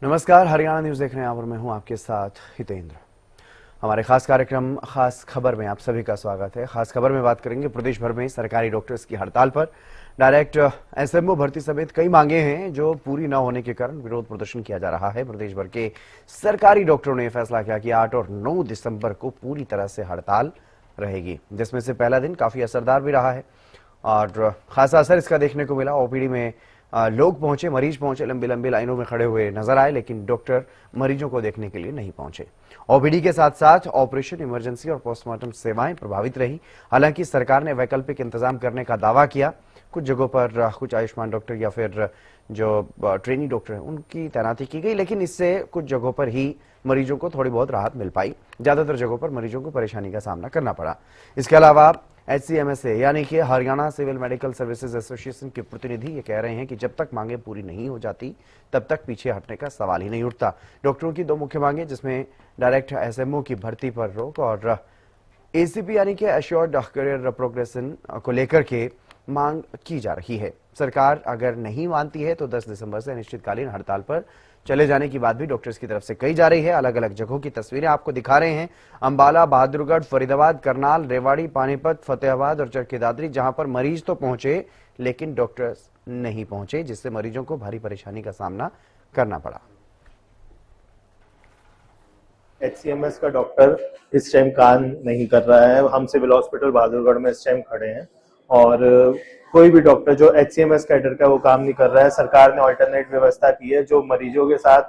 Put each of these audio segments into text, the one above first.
नमस्कार, हरियाणा न्यूज देख रहे हैं आप और मैं हूं आपके साथ हितेंद्र। हमारे खास कार्यक्रम खास खबर में आप सभी का स्वागत है। खास खबर में बात करेंगे प्रदेश भर में सरकारी डॉक्टर्स की हड़ताल पर। डायरेक्ट एसएमओ भर्ती समेत कई मांगे हैं जो पूरी न होने के कारण विरोध प्रदर्शन किया जा रहा है। प्रदेश भर के सरकारी डॉक्टरों ने फैसला किया कि 8 और 9 दिसंबर को पूरी तरह से हड़ताल रहेगी, जिसमें से पहला दिन काफी असरदार भी रहा है और खासा असर इसका देखने को मिला। ओपीडी में लोग पहुंचे, मरीज पहुंचे, लंबी लंबी लाइनों में खड़े हुए नजर आए, लेकिन डॉक्टर मरीजों को देखने के लिए नहीं पहुंचे। ओपीडी के साथ साथ ऑपरेशन, इमरजेंसी और पोस्टमार्टम सेवाएं प्रभावित रही। हालांकि सरकार ने वैकल्पिक इंतजाम करने का दावा किया। कुछ जगहों पर कुछ आयुष्मान डॉक्टर या फिर जो ट्रेनी डॉक्टर हैं उनकी तैनाती की गई, लेकिन इससे कुछ जगहों पर ही मरीजों को थोड़ी बहुत राहत मिल पाई। ज्यादातर जगहों पर मरीजों को परेशानी का सामना करना पड़ा। इसके अलावा HCMSA यानी कि Haryana civil medical services association के प्रतिनिधि ये कह रहे हैं कि जब तक मांगे पूरी नहीं हो जाती तब तक पीछे हटने का सवाल ही नहीं उठता। डॉक्टरों की 2 मुख्य मांगे, जिसमें डायरेक्ट एसएमओ की भर्ती पर रोक और ACP यानी कि एश्योर्ड करियर प्रोग्रेशन को लेकर के मांग की जा रही है। सरकार अगर नहीं मानती है तो 10 दिसंबर से अनिश्चितकालीन हड़ताल पर चले जाने की बात भी डॉक्टर्स की तरफ से कही जा रही है। अलग अलग जगहों की तस्वीरें आपको दिखा रहे हैं। अंबाला, बहादुरगढ़, फरीदाबाद, करनाल, रेवाड़ी, पानीपत, फतेहाबाद और चरखी दादरी, जहां पर मरीज तो पहुंचे लेकिन डॉक्टर्स नहीं पहुंचे, जिससे मरीजों को भारी परेशानी का सामना करना पड़ा। HCMS का डॉक्टर इस टाइम काम नहीं कर रहा है। हम सिविल हॉस्पिटल बहादुरगढ़ में इस टाइम खड़े हैं और कोई भी डॉक्टर जो HCMS कैडर का वो काम नहीं कर रहा है। सरकार ने ऑल्टरनेट व्यवस्था की है जो मरीजों के साथ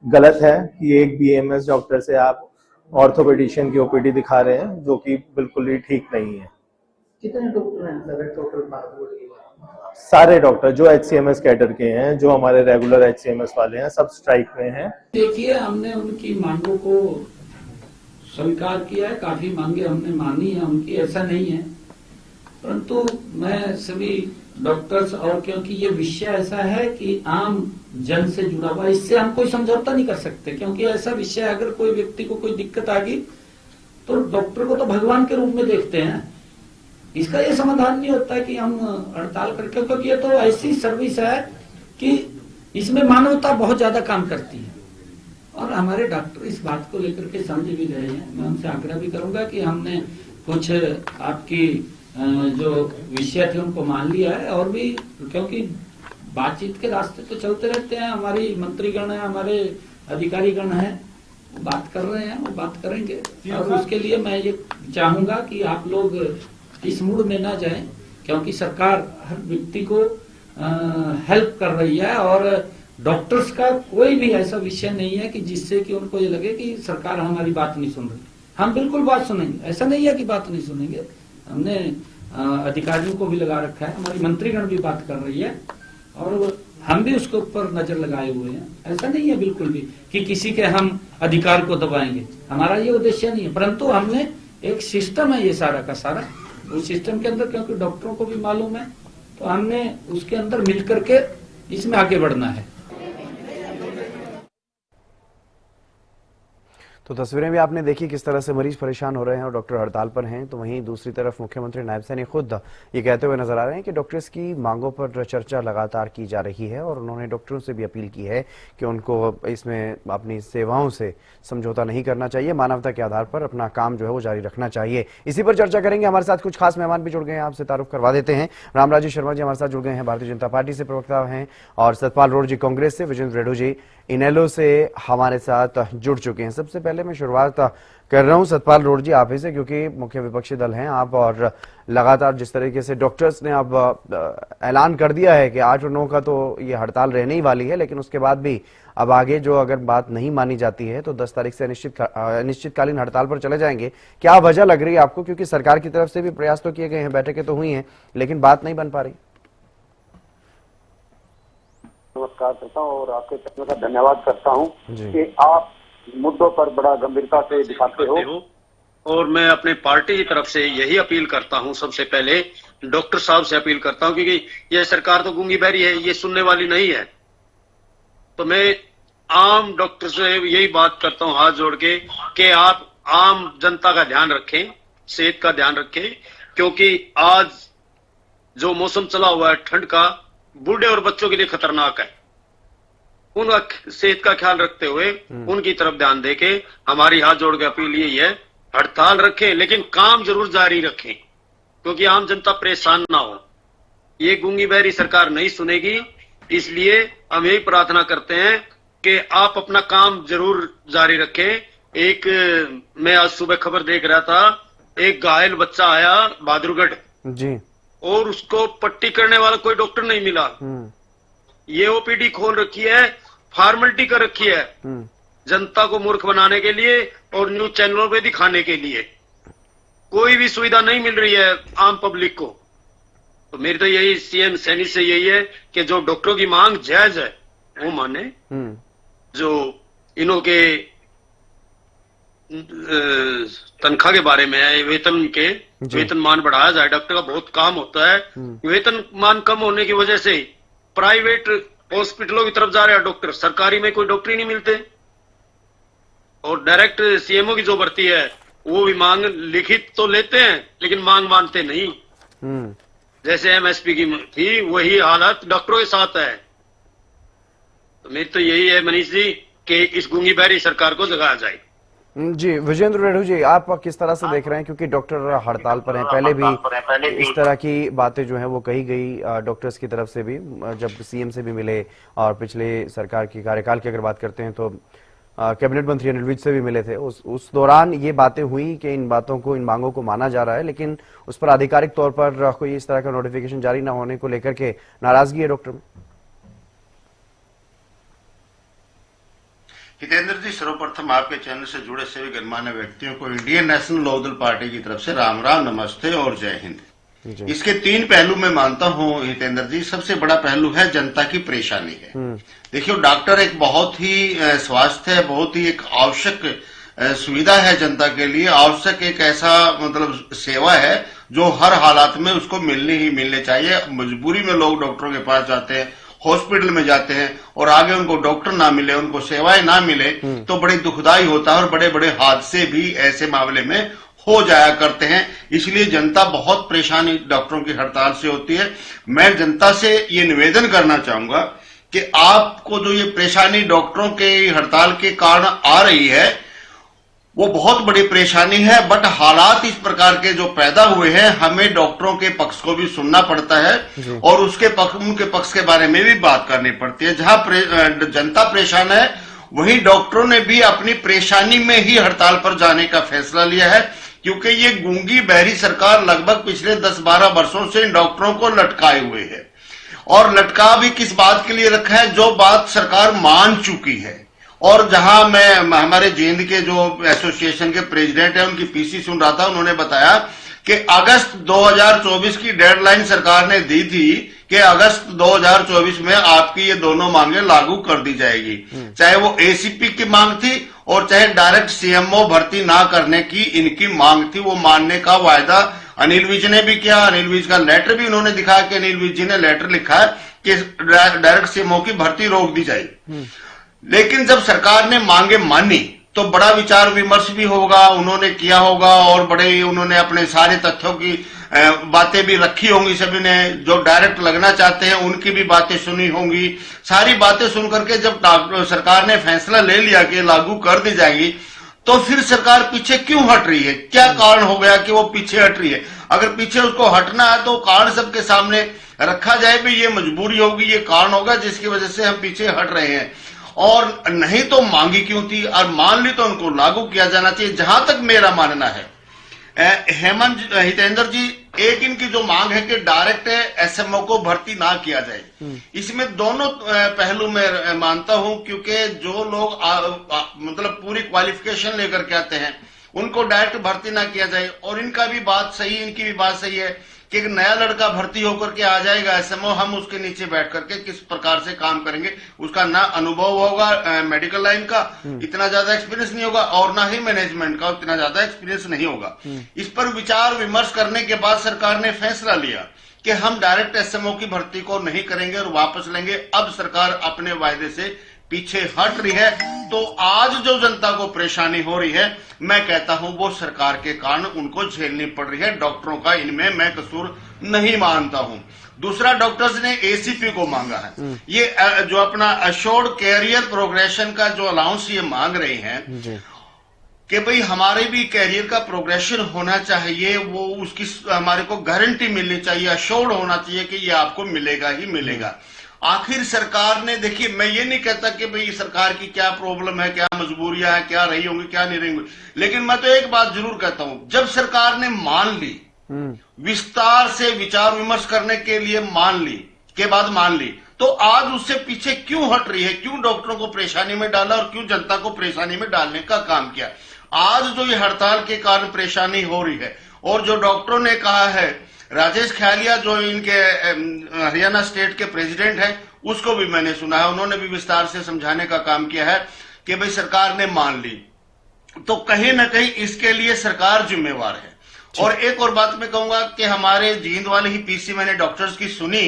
गलत है कि एक BAMS डॉक्टर से आप ऑर्थोपेडिशियन की OPD दिखा रहे हैं, जो कि बिल्कुल ही ठीक नहीं है। कितने डॉक्टर हैं टोटल? सारे डॉक्टर जो HCMS कैडर के हैं, जो हमारे रेगुलर HCMS वाले हैं, सब स्ट्राइक में हैं। देखिए, हमने उनकी मांगों को स्वीकार किया है। काफी मांगे हमने मानी है उनकी, ऐसा नहीं है। परंतु मैं सभी डॉक्टर्स, और क्योंकि ये विषय ऐसा है कि आम जन से जुड़ा हुआ, इससे हम कोई समझौता नहीं कर सकते। क्योंकि ऐसा विषय, अगर कोई व्यक्ति को कोई दिक्कत आ गई तो डॉक्टर को तो भगवान के रूप में देखते हैं। इसका ये समाधान नहीं होता है कि हम हड़ताल करके, क्योंकि ये तो ऐसी सर्विस है कि इसमें मानवता बहुत ज्यादा काम करती है और हमारे डॉक्टर इस बात को लेकर के समझ भी रहे हैं। मैं उनसे आग्रह भी करूंगा कि हमने कुछ आपकी जो विषय थे उनको मान लिया है, और भी क्योंकि बातचीत के रास्ते तो चलते रहते हैं। हमारी मंत्रीगण है, हमारे अधिकारीगण है, बात कर रहे हैं, वो बात करेंगे। और उसके लिए मैं ये चाहूंगा कि आप लोग इस मूड में ना जाएं, क्योंकि सरकार हर व्यक्ति को हेल्प कर रही है और डॉक्टर्स का कोई भी ऐसा विषय नहीं है कि जिससे कि उनको ये लगे कि सरकार हमारी बात नहीं सुन रही। हम बिल्कुल बात सुनेंगे, ऐसा नहीं है कि बात नहीं सुनेंगे। हमने अधिकारियों को भी लगा रखा है, हमारी मंत्रीगण भी बात कर रही है और हम भी उसके ऊपर नजर लगाए हुए हैं। ऐसा नहीं है बिल्कुल भी कि किसी के हम अधिकार को दबाएंगे, हमारा ये उद्देश्य नहीं है। परंतु हमने एक सिस्टम है ये सारा का सारा, उस सिस्टम के अंदर, क्योंकि डॉक्टरों को भी मालूम है, तो हमने उसके अंदर मिलकर के इसमें आगे बढ़ना है। तो तस्वीरें भी आपने देखी किस तरह से मरीज परेशान हो रहे हैं और डॉक्टर हड़ताल पर हैं। तो वहीं दूसरी तरफ मुख्यमंत्री नायब सैनी खुद ये कहते हुए नजर आ रहे हैं कि डॉक्टर्स की मांगों पर चर्चा लगातार की जा रही है और उन्होंने डॉक्टरों से भी अपील की है कि उनको इसमें अपनी सेवाओं से समझौता नहीं करना चाहिए, मानवता के आधार पर अपना काम जो है वो जारी रखना चाहिए। इसी पर चर्चा करेंगे। हमारे साथ कुछ खास मेहमान भी जुड़ गए हैं, आपसे तारुफ करवा देते हैं। रामराजी शर्मा जी हमारे साथ जुड़ गए हैं, भारतीय जनता पार्टी से प्रवक्ता हैं, और सतपाल रोड जी कांग्रेस से, विजेंद्र रेड्डी जी इनेलो से हमारे साथ जुड़ चुके हैं। सबसे पहले मैं शुरुआत कर रहा हूं सतपाल रोड जी आप ही से, क्योंकि मुख्य विपक्षी दल हैं आप, और लगातार जिस तरीके से डॉक्टर्स ने अब ऐलान कर दिया है कि 8 और 9 का तो ये हड़ताल रहने ही वाली है, लेकिन उसके बाद भी अब आगे जो अगर बात नहीं मानी जाती है तो 10 तारीख से अनिश्चितकालीन हड़ताल पर चले जाएंगे। क्या वजह लग रही है आपको, क्योंकि सरकार की तरफ से भी प्रयास तो किए गए हैं, बैठकें तो हुई हैं, लेकिन बात नहीं बन पा रही? नमस्कार करता हूँ और आपके चैनल का धन्यवाद करता हूँ कि आप मुद्दों पर बड़ा गंभीरता से दिखाते हो। और मैं अपने पार्टी की तरफ से यही अपील करता हूँ, सबसे पहले डॉक्टर साहब से अपील करता हूँ, क्योंकि ये सरकार तो गूंगी बहरी है, ये सुनने वाली नहीं है। तो मैं आम डॉक्टर से यही बात करता हूँ हाथ जोड़ के कि आप आम जनता का ध्यान रखें, सेहत का ध्यान रखें, क्योंकि आज जो मौसम चला हुआ है ठंड का, बूढ़े और बच्चों के लिए खतरनाक है। उनका सेहत का ख्याल रखते हुए उनकी तरफ ध्यान देके हमारी हाथ जोड़ के अपील यही है, हड़ताल रखें लेकिन काम जरूर जारी रखें, क्योंकि आम जनता परेशान ना हो। ये गूंगी बहरी सरकार नहीं सुनेगी, इसलिए हम यही प्रार्थना करते हैं कि आप अपना काम जरूर जारी रखें। एक मैं आज सुबह खबर देख रहा था, एक घायल बच्चा आया बहादुरगढ़ जी, और उसको पट्टी करने वाला कोई डॉक्टर नहीं मिला। ये ओपीडी खोल रखी है, फॉर्मेलिटी कर रखी है, जनता को मूर्ख बनाने के लिए और न्यूज चैनलों पे दिखाने के लिए। कोई भी सुविधा नहीं मिल रही है आम पब्लिक को। तो मेरी तो यही सीएम सैनी से यही है कि जो डॉक्टरों की मांग जायज है वो माने, जो इन्हों के तनख्वाह के बारे में है, वेतन के वेतनमान बढ़ाया जाए। डॉक्टर का बहुत काम होता है, वेतनमान कम होने की वजह से प्राइवेट हॉस्पिटलों की तरफ जा रहे हैं डॉक्टर, सरकारी में कोई डॉक्टर ही नहीं मिलते। और डायरेक्ट सीएमओ की जो भर्ती है वो भी मांग लिखित तो लेते हैं लेकिन मांग मानते नहीं। जैसे एमएसपी की थी वही हालत डॉक्टरों के साथ है। तो मेरी तो यही है मनीष जी कि इस गूंगी बहरी सरकार को जगाया जाए। जी विजेंद्र रेणु जी, आप किस तरह से देख रहे हैं, क्योंकि डॉक्टर हड़ताल पर हैं, पहले भी इस तरह की बातें जो है वो कही गई डॉक्टर्स की तरफ से भी, जब सीएम से भी मिले और पिछले सरकार की कार्यकाल की अगर बात करते हैं तो कैबिनेट मंत्री अनिल विज से भी मिले थे। उस दौरान ये बातें हुई कि इन बातों को, इन मांगों को माना जा रहा है, लेकिन उस पर आधिकारिक तौर पर कोई इस तरह का नोटिफिकेशन जारी न होने को लेकर के नाराजगी है डॉक्टर में। हितेंद्र जी, सर्वप्रथम आपके चैनल से जुड़े सभी गणमान्य व्यक्तियों को इंडियन नेशनल लोकदल पार्टी की तरफ से राम राम, नमस्ते और जय हिंद। इसके 3 पहलू मैं मानता हूं हितेंद्र जी। सबसे बड़ा पहलू है जनता की परेशानी है। देखिए, डॉक्टर एक बहुत ही स्वास्थ्य है, बहुत ही एक आवश्यक सुविधा है जनता के लिए। आवश्यक एक ऐसा मतलब सेवा है जो हर हालात में उसको मिलनी चाहिए। मजबूरी में लोग डॉक्टरों के पास जाते हैं, हॉस्पिटल में जाते हैं और आगे उनको डॉक्टर ना मिले, उनको सेवाएं ना मिले तो बड़ी दुखदाई होता है और बड़े बड़े हादसे भी ऐसे मामले में हो जाया करते हैं। इसलिए जनता बहुत परेशानी डॉक्टरों की हड़ताल से होती है। मैं जनता से ये निवेदन करना चाहूंगा कि आपको जो ये परेशानी डॉक्टरों के हड़ताल के कारण आ रही है वो बहुत बड़ी परेशानी है, बट हालात इस प्रकार के जो पैदा हुए हैं, हमें डॉक्टरों के पक्ष को भी सुनना पड़ता है और उनके पक्ष के बारे में भी बात करनी पड़ती है। जहां जनता परेशान है वहीं डॉक्टरों ने भी अपनी परेशानी में ही हड़ताल पर जाने का फैसला लिया है, क्योंकि ये गूंगी बहरी सरकार लगभग पिछले 10-12 वर्षों से इन डॉक्टरों को लटकाए हुए है। और लटका भी किस बात के लिए रखा है, जो बात सरकार मान चुकी है। और जहां मैं हमारे जींद के जो एसोसिएशन के प्रेसिडेंट है उनकी पीसी सुन रहा था, उन्होंने बताया कि अगस्त 2024 की डेडलाइन सरकार ने दी थी कि अगस्त 2024 में आपकी ये दोनों मांगे लागू कर दी जाएगी। चाहे वो एसीपी की मांग थी और चाहे डायरेक्ट सीएमओ भर्ती ना करने की इनकी मांग थी, वो मानने का वायदा अनिल विज ने भी किया। अनिल विज का लेटर भी उन्होंने दिखाया कि अनिल विज जी ने लेटर लिखा है कि डायरेक्ट सीएमओ की भर्ती रोक दी जाएगी। लेकिन जब सरकार ने मांगे मानी तो बड़ा विचार विमर्श भी होगा, उन्होंने किया होगा और बड़े उन्होंने अपने सारे तथ्यों की बातें भी रखी होंगी। सभी ने जो डायरेक्ट लगना चाहते हैं उनकी भी बातें सुनी होंगी। सारी बातें सुन करके जब सरकार ने फैसला ले लिया कि लागू कर दी जाएगी, तो फिर सरकार पीछे क्यों हट रही है? क्या कारण हो गया कि वो पीछे हट रही है? अगर पीछे उसको हटना है तो कारण सबके सामने रखा जाए भी ये मजबूरी होगी, ये कारण होगा जिसकी वजह से हम पीछे हट रहे हैं। और नहीं तो मांगी क्यों थी, और मान ली तो उनको लागू किया जाना चाहिए। जहां तक मेरा मानना है हेमंत हितेंद्र जी, एक इनकी जो मांग है कि डायरेक्ट एसएमओ को भर्ती ना किया जाए, इसमें दोनों पहलू में मानता हूं, क्योंकि जो लोग मतलब पूरी क्वालिफिकेशन लेकर के आते हैं उनको डायरेक्ट भर्ती ना किया जाए। और इनका भी बात सही, इनकी भी बात सही है कि एक नया लड़का भर्ती होकर के आ जाएगा एसएमओ, हम उसके नीचे बैठ करके किस प्रकार से काम करेंगे, उसका ना अनुभव होगा मेडिकल लाइन का, इतना ज्यादा एक्सपीरियंस नहीं होगा, और ना ही मैनेजमेंट का इतना ज्यादा एक्सपीरियंस नहीं होगा। इस पर विचार विमर्श करने के बाद सरकार ने फैसला लिया कि हम डायरेक्ट एसएमओ की भर्ती को नहीं करेंगे और वापस लेंगे। अब सरकार अपने वायदे से पीछे हट रही है, तो आज जो जनता को परेशानी हो रही है, मैं कहता हूं वो सरकार के कारण उनको झेलनी पड़ रही है। डॉक्टरों का इनमें मैं कसूर नहीं मानता हूं। दूसरा, डॉक्टर्स ने एसीपी को मांगा है। ये जो अपना अश्योर्ड कैरियर प्रोग्रेशन का जो अलाउंस ये मांग रहे हैं कि भाई हमारे भी कैरियर का प्रोग्रेशन होना चाहिए, वो उसकी हमारे को गारंटी मिलनी चाहिए, अश्योर्ड होना चाहिए कि ये आपको मिलेगा ही मिलेगा। आखिर सरकार ने, देखिए मैं ये नहीं कहता कि भाई सरकार की क्या प्रॉब्लम है, क्या मजबूरियां हैं, क्या रही होंगी क्या नहीं रही होंगी, लेकिन मैं तो एक बात जरूर कहता हूं, जब सरकार ने मान ली, विस्तार से विचार विमर्श करने के लिए मान ली, तो आज उससे पीछे क्यों हट रही है, क्यों डॉक्टरों को परेशानी में डाला और क्यों जनता को परेशानी में डालने का काम किया। आज जो ये हड़ताल के कारण परेशानी हो रही है, और जो डॉक्टरों ने कहा है, राजेश खयालिया जो इनके हरियाणा स्टेट के प्रेसिडेंट हैं, उसको भी मैंने सुना है, उन्होंने भी विस्तार से समझाने का काम किया है कि भाई सरकार ने मान ली, तो कहीं ना कहीं इसके लिए सरकार जिम्मेवार है। और एक और बात मैं कहूंगा कि हमारे जींद वाले ही पीसी मैंने डॉक्टर्स की सुनी,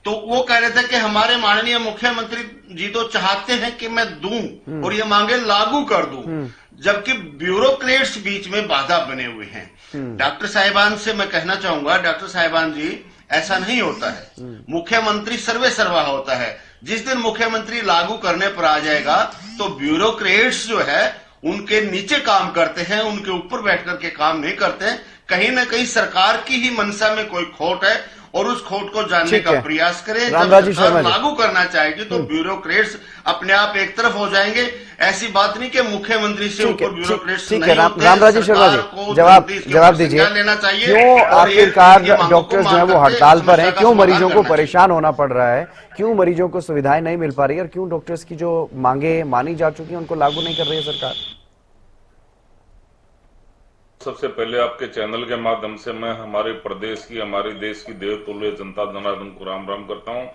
तो वो कह रहे थे कि हमारे माननीय मुख्यमंत्री जी तो चाहते हैं कि मैं दूं और ये मांगे लागू कर दूं, जबकि ब्यूरोक्रेट्स बीच में बाधा बने हुए हैं। डॉक्टर साहिबान से मैं कहना चाहूंगा, डॉक्टर साहिबान जी, ऐसा नहीं होता है। मुख्यमंत्री सर्वे सर्वा होता है। जिस दिन मुख्यमंत्री लागू करने पर आ जाएगा, तो ब्यूरोक्रेट्स जो है उनके नीचे काम करते हैं, उनके ऊपर बैठ करके काम नहीं करते हैं। कहीं ना कहीं सरकार की ही मंशा में कोई खोट है, और उस खोट को जानने का प्रयास करें। जब सरकार लागू करना चाहेगी तो ब्यूरोक्रेट्स अपने आप एक तरफ हो जाएंगे। ऐसी बात नहीं कि मुख्यमंत्री से ऊपर ब्यूरोक्रेट्स नहीं होते। रामराजी शर्मा जी, जवाब दीजिए, लेना चाहिए। क्यों आखिरकार डॉक्टर्स जो है वो हड़ताल पर हैं, क्यों मरीजों को परेशान होना पड़ रहा है, क्यों मरीजों को सुविधाएं नहीं मिल पा रही है, और क्यों डॉक्टर्स की जो मांगे मानी जा चुकी है उनको लागू नहीं कर रही है सरकार? सबसे पहले आपके चैनल के माध्यम से मैं हमारे प्रदेश की, हमारे देश की देवतुल्य जनता जनार्दन को राम राम करता हूं,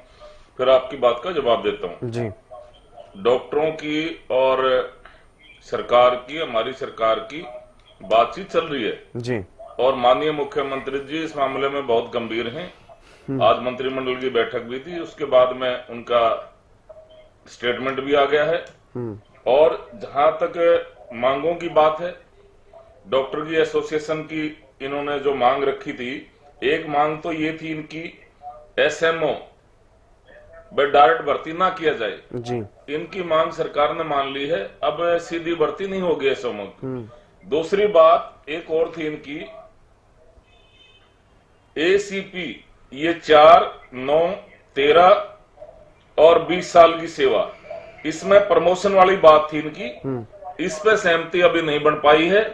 फिर आपकी बात का जवाब देता हूं जी। डॉक्टरों की और सरकार की, हमारी सरकार की बातचीत चल रही है जी, और माननीय मुख्यमंत्री जी इस मामले में बहुत गंभीर हैं। आज मंत्रिमंडल की बैठक भी थी, उसके बाद में उनका स्टेटमेंट भी आ गया है। और जहां तक मांगों की बात है, डॉक्टर की एसोसिएशन की इन्होंने जो मांग रखी थी, एक मांग तो ये थी इनकी, एसएमओ बट डायरेक्ट भर्ती ना किया जाए जी। इनकी मांग सरकार ने मान ली है, अब सीधी भर्ती नहीं होगी एसएमओ की। दूसरी बात एक और थी इनकी, एसीपी, ये 4, 9, 13 और 20 साल की सेवा, इसमें प्रमोशन वाली बात थी इनकी। इस पे सहमति अभी नहीं बन पाई है,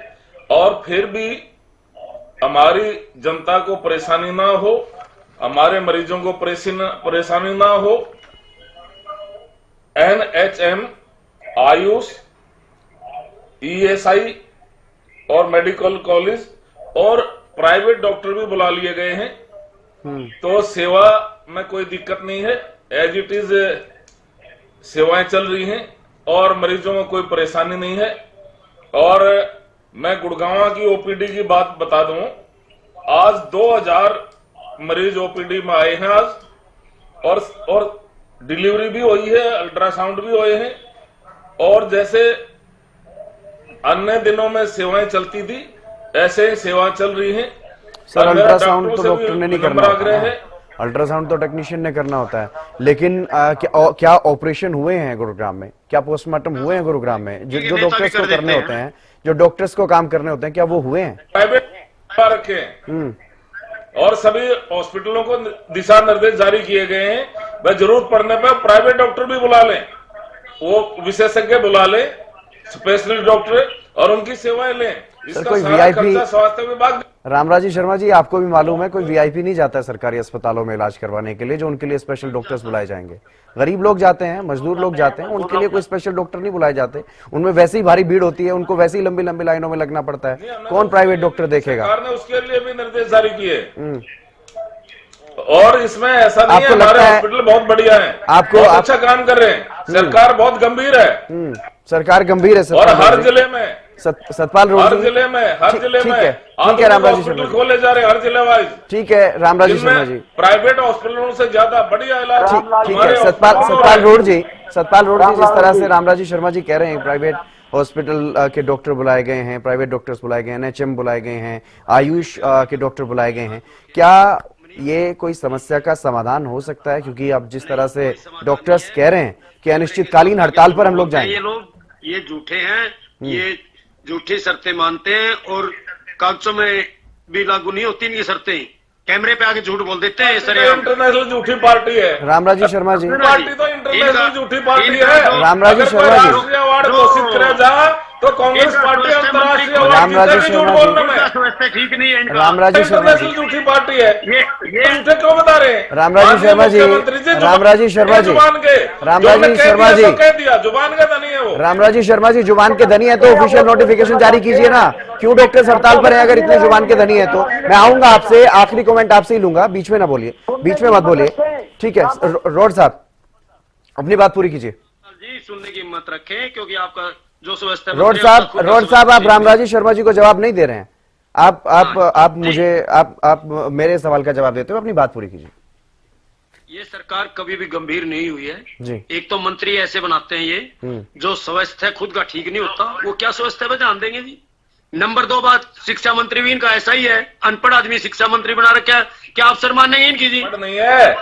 और फिर भी हमारी जनता को परेशानी ना हो, हमारे मरीजों को परेशानी ना हो, एनएचएम, आयुष, ईएसआई और मेडिकल कॉलेज और प्राइवेट डॉक्टर भी बुला लिए गए हैं। तो सेवा में कोई दिक्कत नहीं है, एज इट इज सेवाएं चल रही हैं और मरीजों में कोई परेशानी नहीं है। और मैं गुड़गांव की ओपीडी की बात बता दूं, आज 2000 मरीज ओपीडी में आए हैं आज, और डिलीवरी भी हुई है, अल्ट्रासाउंड भी हुए हैं, और जैसे अन्य दिनों में सेवाएं चलती थी ऐसे ही सेवाएं चल रही हैं। सर, अल्ट्रासाउंड तो डॉक्टर ने नहीं करना होता है, अल्ट्रासाउंड तो टेक्नीशियन ने करना होता है, लेकिन क्या ऑपरेशन हुए हैं गुरुग्राम में, क्या पोस्टमार्टम हुए हैं गुरुग्राम में, जो डॉक्टर्स को करने होते हैं, जो डॉक्टर्स को काम करने होते हैं, क्या वो हुए हैं? प्राइवेट रखे और सभी हॉस्पिटलों को दिशा निर्देश जारी किए गए हैं, वह जरूरत पड़ने पर प्राइवेट डॉक्टर भी बुला लें, वो विशेषज्ञ बुला लें, स्पेशलिस्ट डॉक्टर, और उनकी सेवाएं लें। इसका सारा खर्चा स्वास्थ्य विभाग। रामराजी शर्मा जी, आपको भी मालूम है कोई वीआईपी नहीं जाता है सरकारी अस्पतालों में इलाज करवाने के लिए, जो उनके लिए स्पेशल डॉक्टर्स बुलाए जाएंगे। गरीब लोग जाते हैं, मजदूर लोग जाते हैं, उनके लिए कोई स्पेशल डॉक्टर नहीं बुलाए जाते। उनमें वैसे ही भारी भीड़ होती है, उनको वैसे ही लंबी लंबी लाइनों में लगना पड़ता है, कौन प्राइवेट डॉक्टर देखेगा? सरकार ने उसके लिए भी निर्देश जारी किए, और इसमें ऐसा नहीं है हमारे हॉस्पिटल बहुत बढ़िया है, आपको अच्छा काम कर रहे हैं, सरकार बहुत गंभीर है, सरकार गंभीर है, और हर जिले में सतपाल रोड, हर जिले में ठीक है रामराजी शर्मा जी, खोले जा रहे हर जिले वाइज। ठीक है रामराजी शर्मा जी, प्राइवेट हॉस्पिटलों से ज्यादा बढ़िया इलाज। ठीक है सतपाल रोड जी, सतपाल रोड जी, जिस तरह से रामराजी शर्मा जी कह रहे हैं प्राइवेट हॉस्पिटल के डॉक्टर बुलाए गए हैं, प्राइवेट डॉक्टर्स बुलाए गए हैं, एनएचएम बुलाए गए हैं, आयुष के डॉक्टर बुलाए गए हैं, क्या ये कोई समस्या का समाधान हो सकता है? क्योंकि अब जिस तरह से डॉक्टर्स कह रहे हैं कि अनिश्चितकालीन हड़ताल पर हम लोग जाएंगे। ये झूठे हैं, ये झूठी शर्तें मानते हैं और कागजों में भी लागू नहीं होती इनकी शर्तें, कैमरे पे आके झूठ बोल देते हैं। सर इंटरनेशनल झूठी पार्टी है रामराजी शर्मा जी, पार्टी तो इंटरनेशनल झूठी पार्टी है। रामराजी शर्मा जी, राष्ट्रीय अवार्ड घोषित करे जा तो कांग्रेस पार्टी अंतर्राष्ट्रीय रामराजी शर्मा जी ठीक नहीं है, रामराजी शर्मा जी झूठी पार्टी है। ये झूठे क्यों बता रहे हैं? रामराजी शर्मा जी, रामराजी शर्मा जी, रामराजी शर्मा जी कह दिया, जुबान का धनी है वो। रामराजी शर्मा जी जुबान के धनी है तो ऑफिशियल नोटिफिकेशन जारी कीजिए ना, क्यों डॉक्टर्स हड़ताल पर है? अगर इतने जुबान के धनी है तो मैं आऊंगा आपसे, आखिरी कमेंट आपसे ही लूंगा, बीच में ना बोलिए, बीच में मत बोलिए, ठीक है? रोड साहब अपनी बात पूरी कीजिए जी, सुनने की हिम्मत रखें क्योंकि आपका जो व्यवस्था। रोड साहब आप रामराजी शर्मा जी को जवाब नहीं दे रहे हैं, आप मुझे आप मेरे सवाल का जवाब देते हो, अपनी बात पूरी कीजिए। ये सरकार कभी भी गंभीर नहीं हुई है जी। एक तो मंत्री ऐसे बनाते हैं ये जो स्वास्थ्य खुद का ठीक नहीं होता, वो क्या स्वास्थ्य पे ध्यान देंगे जी। नंबर 2 बात, शिक्षा मंत्री भी इनका ऐसा ही है, अनपढ़ आदमी शिक्षा मंत्री बना रखा है, क्या आप सर मानेंगे इनकी जी? नहीं है,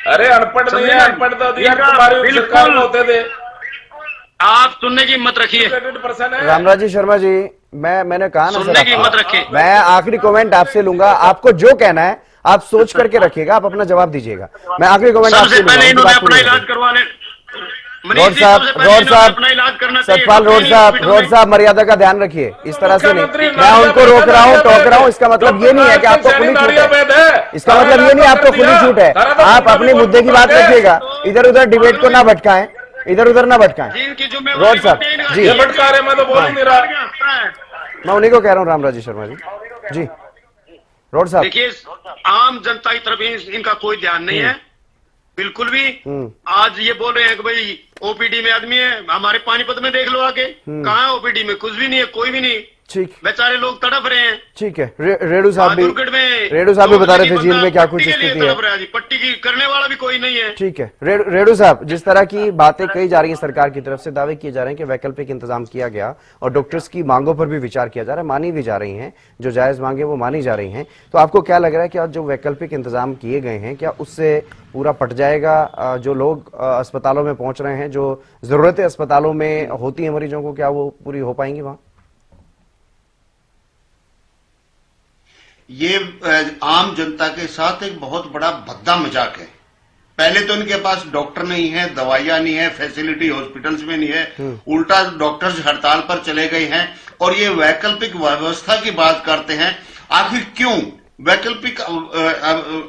अरे अनपढ़ नहीं है, अनपढ़ तो तुम्हारी सरकार में होते थे। आप सुनने की हिम्मत रखिए रामराजी शर्मा जी, मैंने कहा ना सुनने की हिम्मत रखिए। मैं आखिरी कमेंट आपसे लूंगा, आपको जो कहना है आप सोच करके रखिएगा, आप अपना जवाब दीजिएगा। मैं आखिरी कमेंट आपसे लूंगा। अपना इलाज करवा लें रोड साहब, सतपाल रोड साहब मर्यादा का ध्यान रखिए, इस तरह से नहीं। मैं उनको रोक रहा हूँ, टोक रहा हूँ, इसका मतलब ये नहीं है कि आपको खुली छूट है, इसका मतलब ये नहीं आपको खुली छूट है। आप अपने मुद्दे की बात रखिएगा, इधर उधर डिबेट को ना भटकाएं, इधर उधर ना भटकाएं। रोड साहब जी, भटका रहे, मैं तो बोल ही नहीं रहा, मैं उन्हीं को कह रहा हूँ रामराजी शर्मा जी। जी रोड साहब, देखिए आम जनता की तरफ इनका कोई ध्यान नहीं है बिल्कुल भी। आज ये बोल रहे हैं कि भाई ओपीडी में आदमी है, हमारे पानीपत में देख लो आके, कहाँ है ओपीडी में? कुछ भी नहीं है, कोई भी नहीं, ठीक, बेचारे लोग तड़प रहे हैं। ठीक है। रेडू साहब भी बता रहे थे जेल में क्या कुछ स्थिति है, पट्टी की करने वाला भी कोई नहीं है। ठीक है। रेडू साहब, जिस तरह की बातें कही जा रही है सरकार की तरफ से, दावे किए जा रहे हैं कि वैकल्पिक इंतजाम किया गया और डॉक्टर्स की मांगों पर भी विचार किया जा रहा है, मानी भी जा रही हैं, जो जायज मांगे वो मानी जा रही हैं, तो आपको क्या लग रहा है कि जो वैकल्पिक इंतजाम किए गए हैं क्या उससे पूरा पट जाएगा? जो लोग अस्पतालों में पहुंच रहे हैं, जो जरूरतें अस्पतालों में होती हैं मरीजों को, क्या वो पूरी हो पाएंगी वहां? ये आम जनता के साथ एक बहुत बड़ा भद्दा मजाक है। पहले तो इनके पास डॉक्टर नहीं है, दवाइयां नहीं है, फैसिलिटी हॉस्पिटल्स में नहीं है, उल्टा डॉक्टर्स हड़ताल पर चले गए हैं और ये वैकल्पिक व्यवस्था की बात करते हैं। आखिर क्यों वैकल्पिक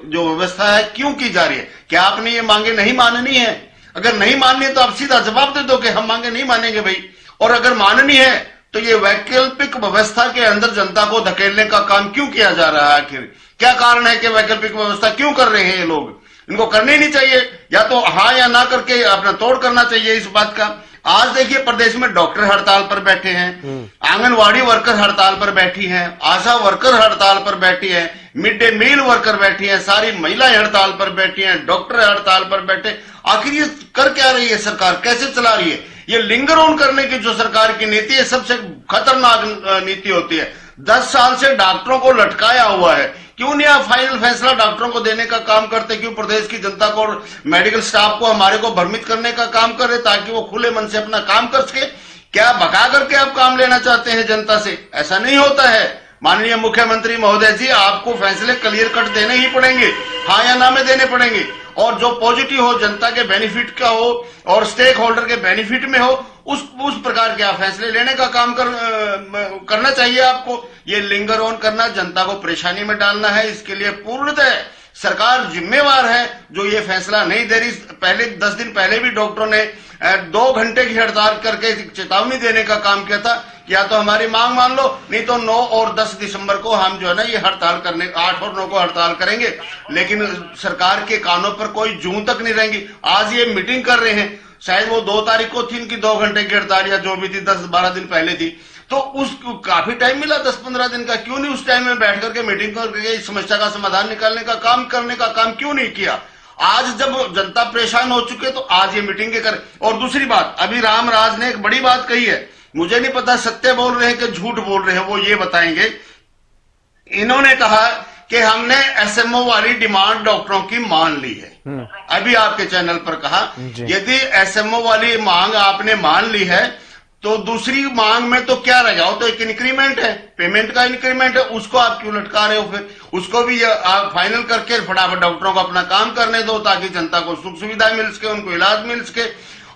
जो व्यवस्था है क्यों की जा रही है? क्या आपने ये मांगे नहीं माननी है? अगर नहीं माननी है तो आप सीधा जवाब दे दो कि हम मांगे नहीं मानेंगे भाई, और अगर माननी है तो ये वैकल्पिक व्यवस्था के अंदर जनता को धकेलने का काम क्यों किया जा रहा है? आखिर क्या कारण है कि वैकल्पिक व्यवस्था क्यों कर रहे हैं ये लोग? इनको करनी ही नहीं चाहिए, या तो हाँ या ना करके अपना तोड़ करना चाहिए इस बात का। आज देखिए प्रदेश में डॉक्टर हड़ताल पर बैठे हैं, आंगनवाड़ी वर्कर हड़ताल पर बैठी हैं, आशा वर्कर हड़ताल पर बैठी है, मिड डे मील वर्कर बैठी है, सारी महिलाएं हड़ताल पर बैठी हैं, डॉक्टर हड़ताल पर बैठे। आखिर ये कर क्या रही है सरकार, कैसे चला रही है? ये लिंगर ऑन करने की जो सरकार की नीति है सबसे खतरनाक नीति होती है। 10 साल से डॉक्टरों को लटकाया हुआ है, क्यों नहीं आप फाइनल फैसला डॉक्टरों को देने का काम करते? क्यों प्रदेश की जनता को और मेडिकल स्टाफ को हमारे को भ्रमित करने का काम करे ताकि वो खुले मन से अपना काम कर सके? क्या भगा करके आप काम लेना चाहते हैं जनता से? ऐसा नहीं होता है। माननीय मुख्यमंत्री महोदय जी, आपको फैसले क्लियर कट देने ही पड़ेंगे, हाँ या ना में देने पड़ेंगे, और जो पॉजिटिव हो, जनता के बेनिफिट का हो और स्टेक होल्डर के बेनिफिट में हो, उस प्रकार के आप फैसले लेने का काम करना चाहिए आपको। ये लिंगर ऑन करना, जनता को परेशानी में डालना है, इसके लिए पूर्णतः सरकार जिम्मेवार है जो ये फैसला नहीं दे रही। पहले 10 दिन पहले भी डॉक्टरों ने 2 घंटे की हड़ताल करके चेतावनी देने का काम किया था, या तो हमारी मांग मान लो, नहीं तो 9 और 10 दिसंबर को हम जो है ना ये हड़ताल करने, 8 और 9 को हड़ताल करेंगे। लेकिन सरकार के कानों पर कोई जूं तक नहीं रहेंगी। आज ये मीटिंग कर रहे हैं, शायद वो 2 तारीख को थी इनकी 2 घंटे की हड़ताल, या जो भी थी 10-12 दिन पहले थी, तो उसको काफी टाइम मिला 10-15 दिन का। क्यों नहीं उस टाइम में बैठ करके मीटिंग करके इस समस्या का समाधान निकालने का काम, करने का काम क्यों नहीं किया? आज जब जनता परेशान हो चुके तो आज ये मीटिंग करें। और दूसरी बात, अभी रामराज ने एक बड़ी बात कही है, मुझे नहीं पता सत्य बोल रहे हैं कि झूठ बोल रहे हैं, वो ये बताएंगे। इन्होंने कहा कि हमने एसएमओ वाली डिमांड डॉक्टरों की मान ली है। अभी आपके चैनल पर कहा यदि एसएमओ वाली मांग आपने मान ली है तो दूसरी मांग में तो क्या रह जाओ, तो एक इंक्रीमेंट है, पेमेंट का इंक्रीमेंट है, उसको आप क्यों लटका रहे हो? फिर उसको भी आप फाइनल करके फटाफट डॉक्टरों को अपना काम करने दो ताकि जनता को सुख सुविधा मिल सके, उनको इलाज मिल सके।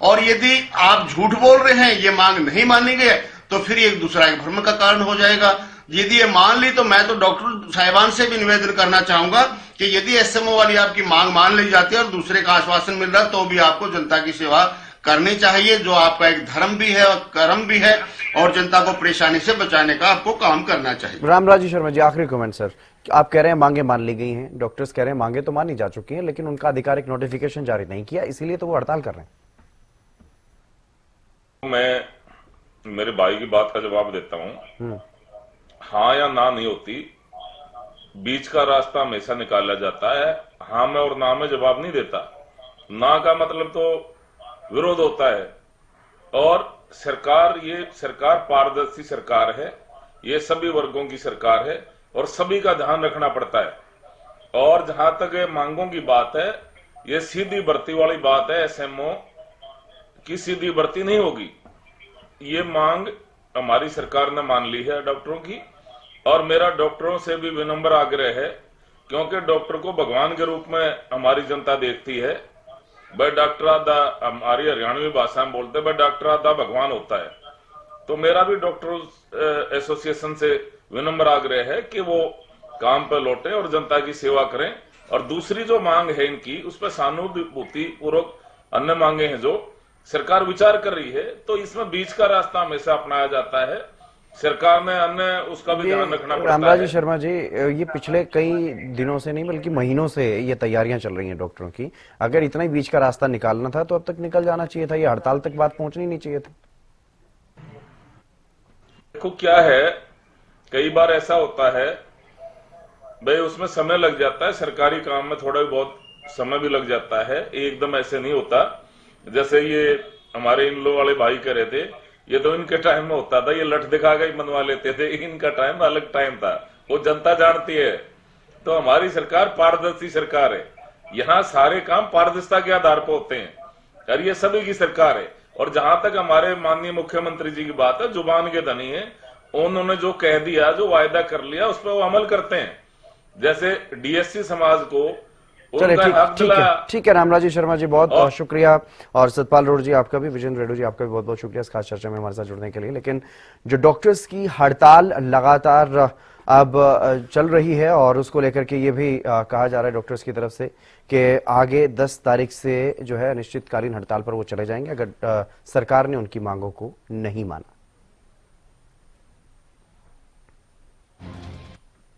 और यदि आप झूठ बोल रहे हैं, ये मांग नहीं मानी गई तो फिर एक दूसरा एक भ्रम का कारण हो जाएगा। यदि ये मान ली तो मैं तो डॉक्टर साहिबान से भी निवेदन करना चाहूंगा कि यदि एसएमओ वाली आपकी मांग मान ली जाती है और दूसरे का आश्वासन मिल रहा है तो भी आपको जनता की सेवा करनी चाहिए, जो आपका एक धर्म भी है और कर्म भी है, और जनता को परेशानी से बचाने का आपको काम करना चाहिए। रामराज शर्मा जी, आखिरी कमेंट सर। आप कह रहे हैं मांगे मान ली गई हैं, डॉक्टर्स कह रहे हैं मांगे तो मानी जा चुकी हैं, लेकिन उनका आधिकारिक नोटिफिकेशन जारी नहीं किया, इसीलिए तो वो हड़ताल कर रहे हैं। मैं मेरे भाई की बात का जवाब देता हूं, हाँ या ना नहीं होती, बीच का रास्ता हमेशा निकाला जाता है। हाँ में और ना में जवाब नहीं देता, ना का मतलब तो विरोध होता है। और ये सरकार पारदर्शी सरकार है, ये सभी वर्गों की सरकार है और सभी का ध्यान रखना पड़ता है। और जहां तक ये मांगों की बात है, ये सीधी भर्ती वाली बात है, एसएमओ की सीधी भर्ती नहीं होगी। ये मांग हमारी सरकार ने मान ली है डॉक्टरों की, और मेरा डॉक्टरों से भी विनम्र आग्रह है, क्योंकि डॉक्टर को भगवान के रूप में हमारी जनता देखती है। भाई डॉक्टर आधा, हमारी हरियाणवी भाषा में बोलते हैं, भाई डॉक्टर आधा भगवान होता है। तो मेरा भी डॉक्टर एसोसिएशन से विनम्र आग्रह है कि वो काम पर लौटे और जनता की सेवा करें। और दूसरी जो मांग है इनकी, उस पर सहानुभूति पूर्वक अन्य मांगे हैं जो सरकार विचार कर रही है, तो इसमें बीच का रास्ता हमेशा अपनाया जाता है। सरकार ने अन्य उसका भी ध्यान रखना पड़ता है। रामराज शर्मा जी, ये पिछले कई दिनों से नहीं बल्कि महीनों से ये तैयारियां चल रही हैं डॉक्टरों की। अगर इतना ही बीच का रास्ता निकालना था तो अब तक निकल जाना चाहिए था, ये हड़ताल तक बात पहुंचनी नहीं चाहिए थी। देखो क्या है, कई बार ऐसा होता है भाई, उसमें समय लग जाता है, सरकारी काम में थोड़ा बहुत समय भी लग जाता है, एकदम ऐसे नहीं होता। जैसे ये हमारे इन लोग वाले भाई कह रहे थे, ये तो इनके टाइम में होता था, ये लठ दिखा के मनवा लेते थे, इनका टाइम अलग टाइम था, वो जनता जानती है। तो हमारी सरकार पारदर्शी सरकार है, यहाँ सारे काम पारदर्शिता के आधार पर होते हैं, और ये सभी की सरकार है। और जहां तक हमारे माननीय मुख्यमंत्री जी की बात है, जुबान के धनी है, उन्होंने जो कह दिया, जो वायदा कर लिया, उस पर वो अमल करते हैं। जैसे डीएससी समाज को चलिए ठीक है रामराज शर्मा जी, बहुत बहुत शुक्रिया। और सतपाल रोड जी आपका भी, विजेंद्र रेड्डी जी आपका भी बहुत बहुत शुक्रिया इस खास चर्चा में हमारे साथ जुड़ने के लिए। लेकिन जो डॉक्टर्स की हड़ताल लगातार अब चल रही है और उसको लेकर के ये भी कहा जा रहा है डॉक्टर्स की तरफ से कि आगे 10 तारीख से जो है अनिश्चितकालीन हड़ताल पर वो चले जाएंगे अगर सरकार ने उनकी मांगों को नहीं माना।